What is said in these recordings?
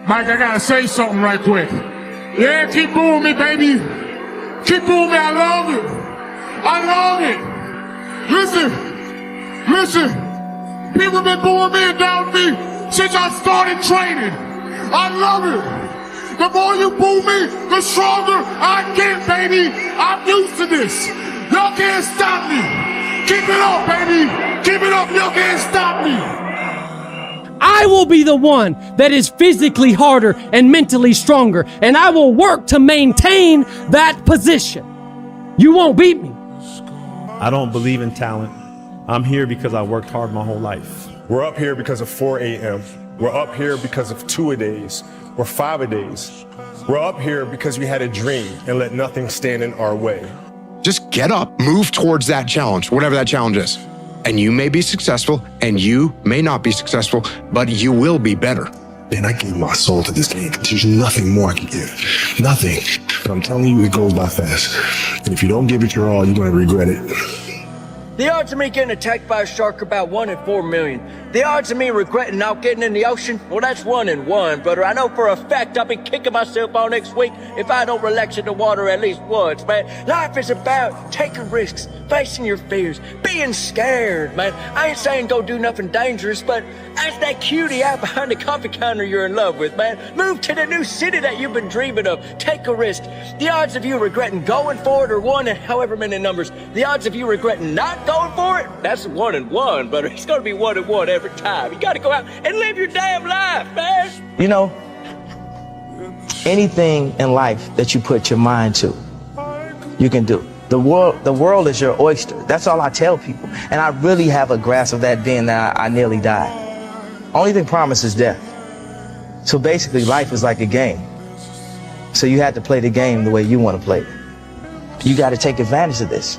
Mike, I gotta say something right quick. Yeah, keep booing me, baby. Keep booing me, I love it. I love it. Listen. People been booing me and doubting me since I started training. I love it. The more you boo me, the stronger I get, baby. I'm used to this. Y'all can't stop me. Keep it up, baby. Keep it up. Y'all can't stop me. I will be the one that is physically harder and mentally stronger, and I will work to maintain that position. You won't beat me. I don't believe in talent. I'm here because I worked hard my whole life. We're up here because of 4 a.m. We're up here because of 2-a-days or 5-a-days. We're up here because we had a dream and let nothing stand in our way. Just get up, move towards that challenge, whatever that challenge is. And you may be successful and you may not be successful, but you will be better. Man, I gave my soul to this game. There's nothing more I can give. Nothing. But I'm telling you, it goes by fast. And if you don't give it your all, you're going to regret it. The odds of me getting attacked by a shark are about 1 in 4 million. The odds of me regretting not getting in the ocean, well, that's 1 in 1, brother. I know for a fact I'll be kicking myself all next week if I don't relax in the water at least once, man. Life is about taking risks, facing your fears, being scared, man. I ain't saying go do nothing dangerous, but ask that cutie out behind the coffee counter you're in love with, man. Move to the new city that you've been dreaming of. Take a risk. The odds of you regretting going for it are 1 in however many numbers. The odds of you regretting not going for it, that's 1 in 1, but it's gonna be 1 in 1 every time. You gotta go out and live your damn life, man. You know, anything in life that you put your mind to, you can do. The world is your oyster. That's all I tell people. And I really have a grasp of that being that I nearly died. Only thing promised is death. So basically life is like a game. So you had to play the game the way you want to play it. You got to take advantage of this.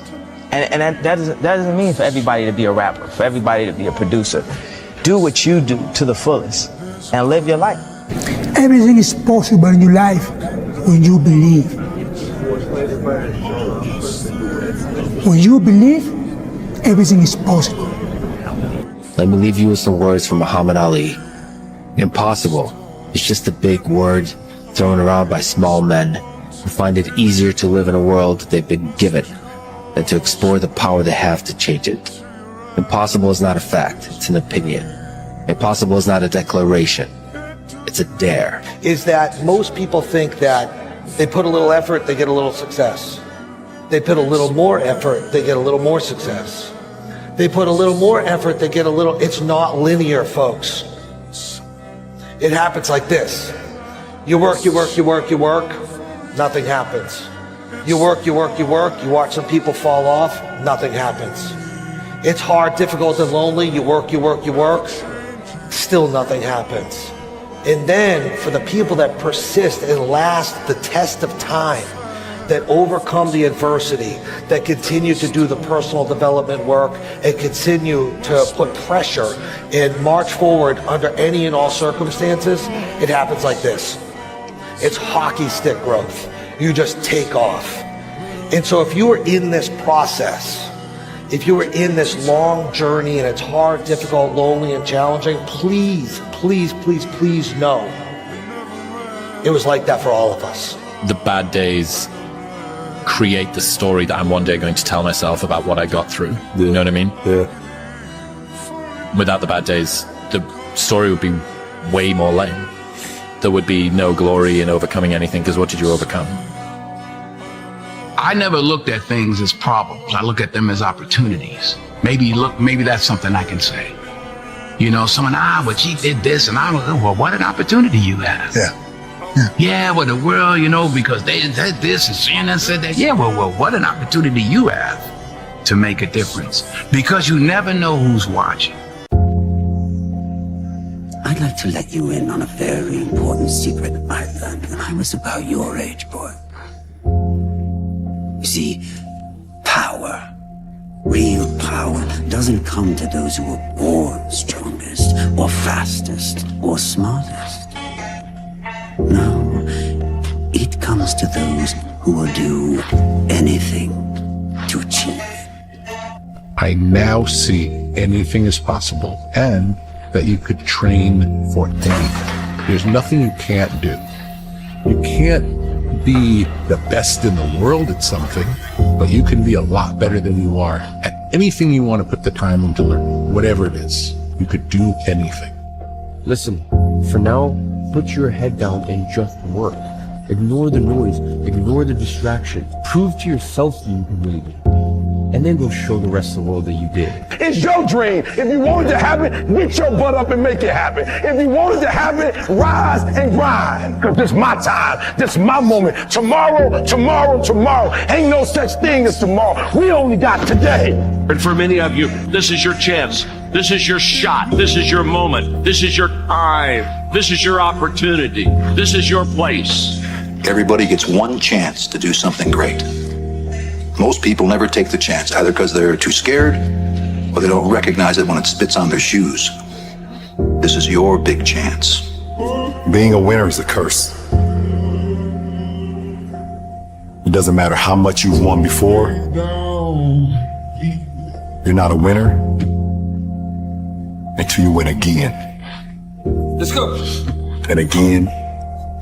And that doesn't mean for everybody to be a rapper, for everybody to be a producer. Do what you do to the fullest and live your life. Everything is possible in your life when you believe. When you believe, everything is possible. Let me leave you with some words from Muhammad Ali. Impossible is just a big word thrown around by small men who find it easier to live in a world they've been given than to explore the power they have to change it. Impossible is not a fact, it's an opinion. Impossible is not a declaration, it's a dare. Is that most people think that they put a little effort, they get a little success. They put a little more effort, they get a little more success. They put a little more effort, they get a little, it's not linear, folks. It happens like this. You work, nothing happens. You work, you watch some people fall off, nothing happens. It's hard, difficult, and lonely, you work, still nothing happens. And then for the people that persist and last the test of time, that overcome the adversity, that continue to do the personal development work and continue to put pressure and march forward under any and all circumstances, it happens like this. It's hockey stick growth. You just take off. And so if you are in this process, if you are in this long journey and it's hard, difficult, lonely, and challenging, please know it was like that for all of us. The bad days create the story that I'm one day going to tell myself about what I got through. Yeah. You know what I mean? Yeah. Without the bad days, the story would be way more lame. There would be no glory in overcoming anything, because what did you overcome? I never looked at things as problems. I look at them as opportunities. Maybe that's something I can say. You know, someone, but she did this, and I was, well, what an opportunity you have. Yeah, well, the world, you know, because they said this and CNN said that. Yeah, well, what an opportunity you have to make a difference, because you never know who's watching. I'd like to let you in on a very important secret I learned when I was about your age, boy. You see, power, real power, doesn't come to those who are born strongest, or fastest, or smartest. No, it comes to those who will do anything to achieve it. I now see anything is possible, and that you could train for anything. There's nothing you can't do. You can't be the best in the world at something, but you can be a lot better than you are at anything you want to put the time into learn. Whatever it is, you could do anything. Listen, for now, put your head down and just work. Ignore the noise, ignore the distraction. Prove to yourself that you can really do. And then go show the rest of the world that you did. It's your dream. If you want it to happen, get your butt up and make it happen. If you want it to happen, rise and grind. Because this is my time. This is my moment. Tomorrow, tomorrow, tomorrow. Ain't no such thing as tomorrow. We only got today. And for many of you, this is your chance. This is your shot. This is your moment. This is your time. This is your opportunity. This is your place. Everybody gets one chance to do something great. Most people never take the chance, either because they're too scared or they don't recognize it when it spits on their shoes. This is your big chance. Being a winner is a curse. It doesn't matter how much you've won before. You're not a winner until you win again. Let's go. And again,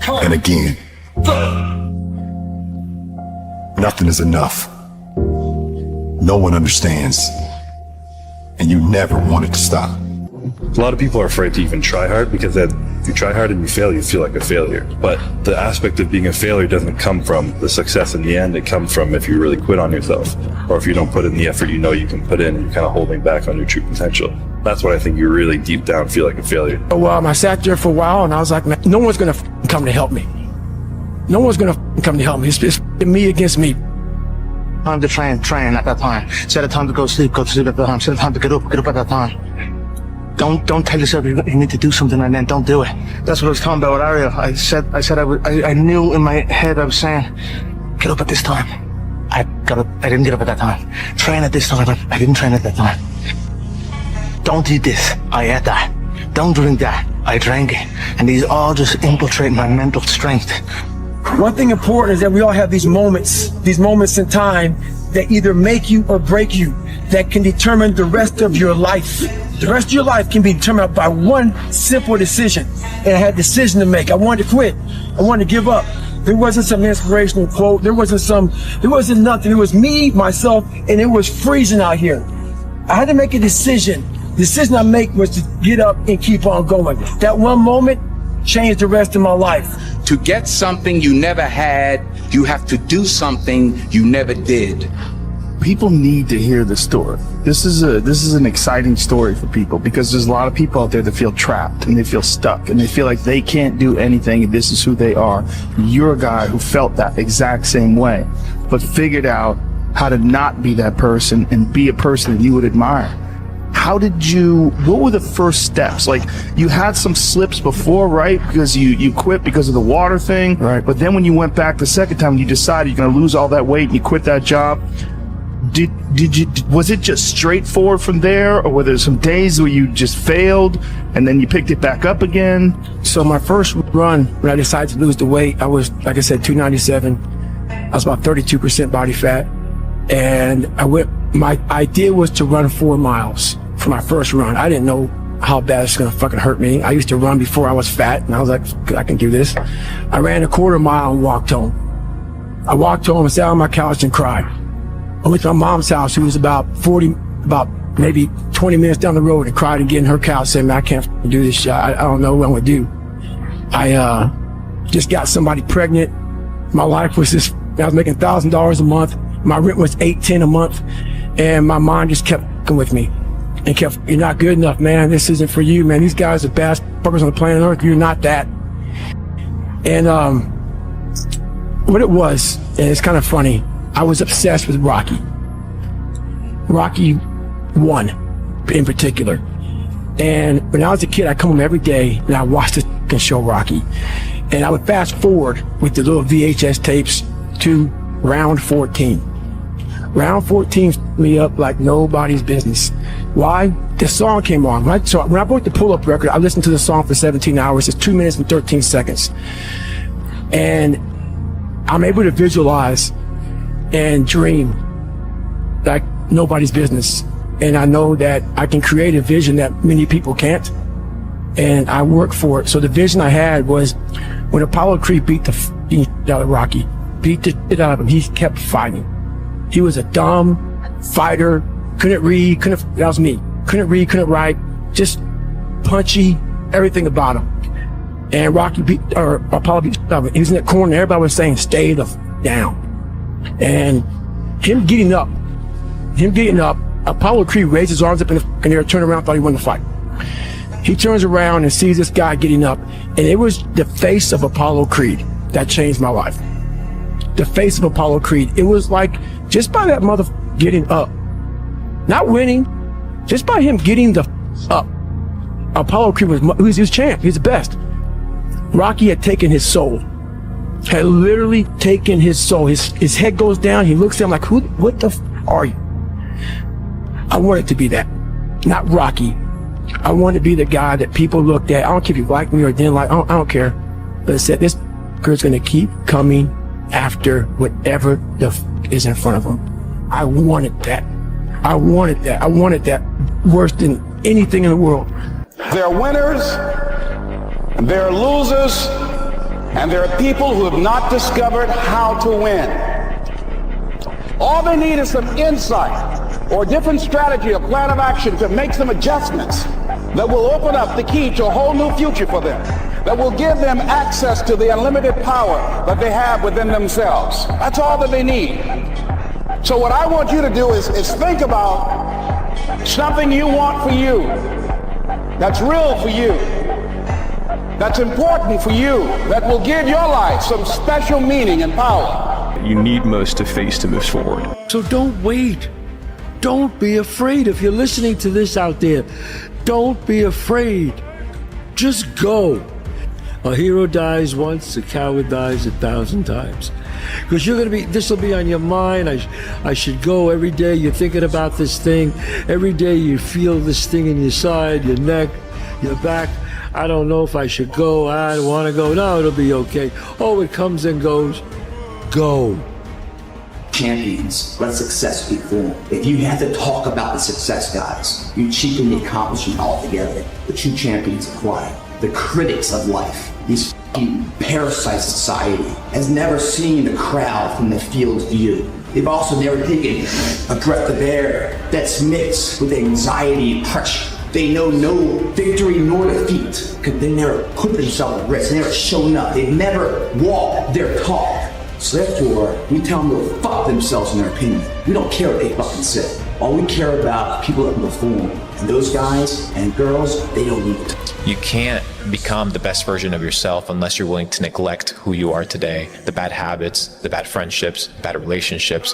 and again. Nothing is enough. No one understands. And you never want it to stop. A lot of people are afraid to even try hard because if you try hard and you fail, you feel like a failure. But the aspect of being a failure doesn't come from the success in the end. It comes from if you really quit on yourself, or if you don't put in the effort you know you can put in, and you're kind of holding back on your true potential. That's what I think you really deep down feel like a failure. Well, I sat there for a while and I was like, man, no one's gonna come to help me. No one's gonna come to help me. It's me against me. Time to train at that time. Set a time to go to sleep at that time. Set a time to get up at that time. Don't tell yourself you need to do something and then don't do it. That's what I was talking about with Ariel. I knew in my head I was saying, get up at this time. I didn't get up at that time. Train at this time. I didn't train at that time. Don't eat this. I ate that. Don't drink that. I drank it. And these all just infiltrate my mental strength. One thing important is that we all have these moments in time that either make you or break you, that can determine the rest of your life. The rest of your life can be determined by one simple decision. And I had a decision to make. I wanted to quit. I wanted to give up. There wasn't some inspirational quote. There wasn't nothing. It was me, myself, and it was freezing out here. I had to make a decision. The decision I make was to get up and keep on going. That one moment changed the rest of my life. To get something you never had, you have to do something you never did. People need to hear the story. This is an exciting story for people because there's a lot of people out there that feel trapped and they feel stuck and they feel like they can't do anything and this is who they are. You're a guy who felt that exact same way, but figured out how to not be that person and be a person that you would admire. What were the first steps? Like, you had some slips before, right? Because you quit because of the water thing. Right. But then when you went back the second time, you decided you're going to lose all that weight and you quit that job. Was it just straightforward from there? Or were there some days where you just failed and then you picked it back up again? So my first run, when I decided to lose the weight, I was, like I said, 297. I was about 32% body fat. And my idea was to run 4 miles. For my first run, I didn't know how bad it's gonna fucking hurt me. I used to run before I was fat, and I was like, I can do this. I ran a 1/4 mile and walked home. I walked home and sat on my couch and cried. I went to my mom's house, who was about maybe 20 minutes down the road, and cried again in her couch, saying, man, I can't do this shit. I don't know what I'm gonna do. I just got somebody pregnant. My life was just, I was making $1,000 a month. My rent was $810 a month, and my mind just kept fucking with me. And kept, you're not good enough, man. This isn't for you, man. These guys are best fuckers on the planet Earth. You're not that. And what it was, and it's kind of funny, I was obsessed with Rocky. Rocky 1 in particular. And when I was a kid, I'd come home every day and I watched the fucking show Rocky. And I would fast forward with the little VHS tapes to round 14. Round 14 me up like nobody's business. Why? The song came on, right? So when I bought the pull-up record, I listened to the song for 17 hours. It's 2 minutes and 13 seconds. And I'm able to visualize and dream like nobody's business. And I know that I can create a vision that many people can't. and I worked for it. So the vision I had was when Apollo Creed beat the shit out of Rocky, beat the shit out of him, he kept fighting. He was a dumb fighter, couldn't read, that was me. Couldn't read, couldn't write, just punchy, everything about him. And Rocky Apollo beat the shit out of him. He was in that corner, and everybody was saying, stay the down. And him getting up, Apollo Creed raised his arms up in the air, turned around, thought he won the fight. He turns around and sees this guy getting up, and it was the face of Apollo Creed that changed my life. The face of Apollo Creed. It was like, just by that mother getting up, not winning, just by him getting up, Apollo Creed was champ. He was the best. Rocky had taken his soul, had literally taken his soul. His head goes down. He looks at him like, what the are you? I wanted to be that, not Rocky. I wanted to be the guy that people looked at. I don't care if you like me or didn't like. I don't care. But it said this girl's gonna keep coming after whatever is in front of him. I wanted that. I wanted that. I wanted that worse than anything in the world. There are winners, and there are losers, and there are people who have not discovered how to win. All they need is some insight or a different strategy, a plan of action to make some adjustments that will open up the key to a whole new future for them, that will give them access to the unlimited power that they have within themselves. That's all that they need. So what I want you to do is think about something you want for you, that's real for you, that's important for you, that will give your life some special meaning and power. You need most to face to move forward. So don't wait. Don't be afraid. If you're listening to this out there, don't be afraid. Just go. A hero dies once, a coward dies 1,000 times. Because this will be on your mind. I should go every day. You're thinking about this thing. Every day you feel this thing in your side, your neck, your back. I don't know if I should go. I don't want to go. No, it'll be okay. Oh, it comes and goes. Go. Champions, let success be formed. If you have to talk about the success, guys, you cheapen the accomplishment altogether. The true champions are quiet. The critics of life, these fucking parasite society, has never seen the crowd from the field's view. They've also never taken a breath of air that's mixed with anxiety and pressure. They know no victory nor defeat, because they never put themselves at risk. They never shown up. They've never walked their talk. So therefore, we tell them to fuck themselves in their opinion. We don't care what they fucking say. All we care about is people that perform. And those guys and girls, they don't need it. You can't become the best version of yourself unless you're willing to neglect who you are today. The bad habits, the bad friendships, bad relationships,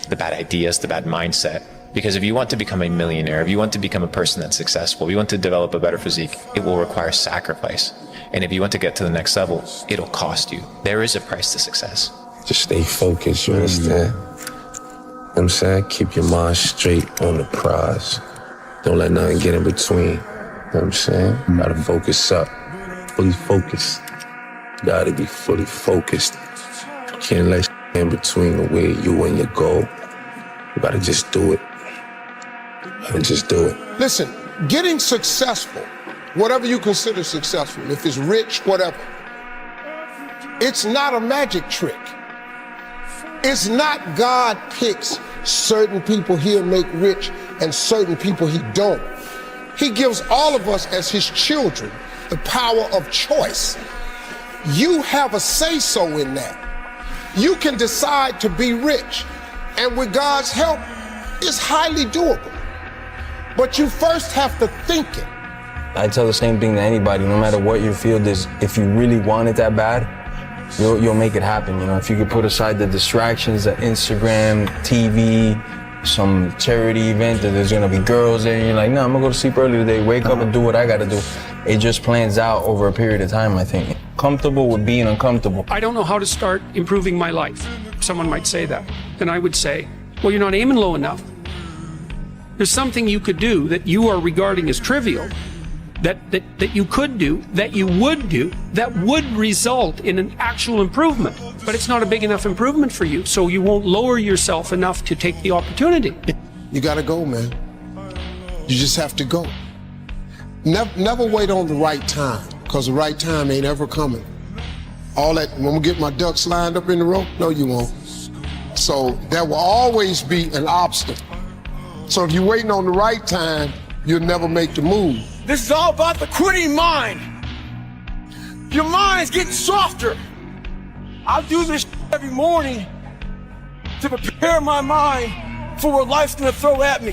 the bad ideas, the bad mindset. Because if you want to become a millionaire, if you want to become a person that's successful, if you want to develop a better physique, it will require sacrifice. And if you want to get to the next level, it'll cost you. There is a price to success. Just stay focused, you understand? You know what I'm saying? Keep your mind straight on the prize. Don't let nothing get in between. You know what I'm saying? You gotta focus up. Fully focused. You gotta be fully focused. You can't let in between the way you and your goal. You gotta just do it. You gotta just do it. Listen, getting successful, whatever you consider successful, if it's rich, whatever, it's not a magic trick. It's not God picks certain people he'll make rich and certain people he don't. He gives all of us as his children the power of choice. You have a say-so in that. You can decide to be rich, and with God's help, it's highly doable. But you first have to think it. I tell the same thing to anybody, no matter what your field is, if you really want it that bad, you'll make it happen. You know, if you could put aside the distractions, the Instagram, TV, some charity event that there's gonna be girls there, and you're like, no, I'm gonna go to sleep early today, wake up and do what I gotta do. It just plans out over a period of time, I think. Comfortable with being uncomfortable. I don't know how to start improving my life. Someone might say that. Then I would say, well, you're not aiming low enough. There's something you could do that you are regarding as trivial, that you could do, that you would do, that would result in an actual improvement. But it's not a big enough improvement for you, so you won't lower yourself enough to take the opportunity. You gotta go, man. You just have to go. Never wait on the right time, because the right time ain't ever coming. All that, when we get my ducks lined up in the row, no, you won't. So there will always be an obstacle. So if you're waiting on the right time, you'll never make the move. This is all about the quitting mind. Your mind's getting softer. I do this every morning to prepare my mind for what life's gonna throw at me.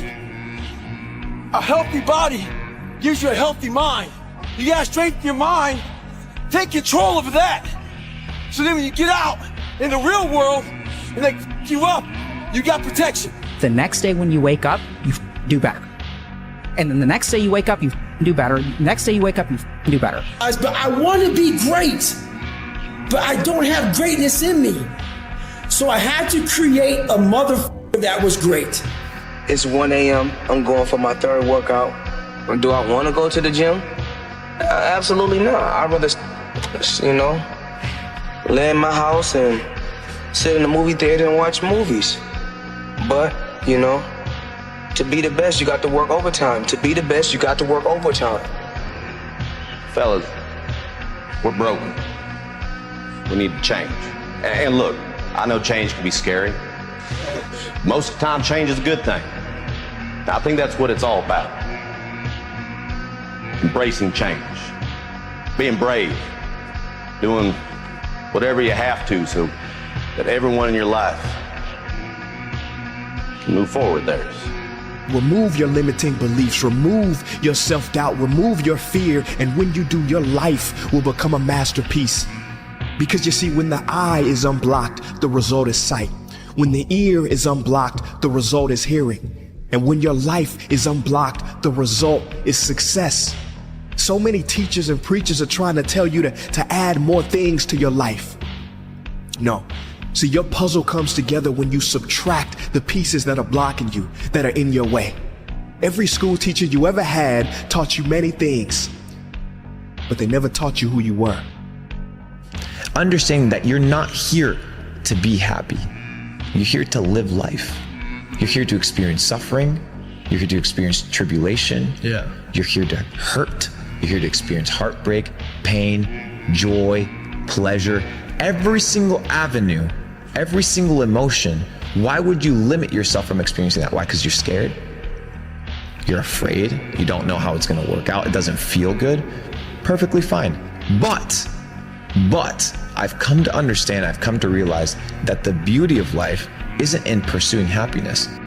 A healthy body gives you a healthy mind. You gotta strengthen your mind, take control of that. So then when you get out in the real world and they f you up, you got protection. The next day when you wake up, you do better. And then the next day you wake up, you do better. Next day you wake up, you do better. But I want to be great, but I don't have greatness in me. So I had to create a motherfucker that was great. It's 1 a.m. I'm going for my third workout. Do I want to go to the gym? Absolutely not. I'd rather, lay in my house and sit in the movie theater and watch movies. But, to be the best, you got to work overtime. To be the best, you got to work overtime. Fellas, we're broken. We need to change. And look, I know change can be scary. Most of the time, change is a good thing. I think that's what it's all about. Embracing change. Being brave. Doing whatever you have to so that everyone in your life can move forward theirs. Remove your limiting beliefs, remove your self-doubt, remove your fear, and when you do, your life will become a masterpiece. Because you see, when the eye is unblocked, the result is sight. When the ear is unblocked, the result is hearing. And when your life is unblocked, the result is success. So many teachers and preachers are trying to tell you to add more things to your life. No. See, your puzzle comes together when you subtract the pieces that are blocking you, that are in your way. Every school teacher you ever had taught you many things, but they never taught you who you were. Understanding that you're not here to be happy. You're here to live life. You're here to experience suffering. You're here to experience tribulation. Yeah. You're here to hurt. You're here to experience heartbreak, pain, joy, pleasure, every single avenue, every single emotion. Why would you limit yourself from experiencing that? Why? Because you're scared. You're afraid. You don't know how it's going to work out. It doesn't feel good. Perfectly fine. But I've come to understand, I've come to realize that the beauty of life isn't in pursuing happiness.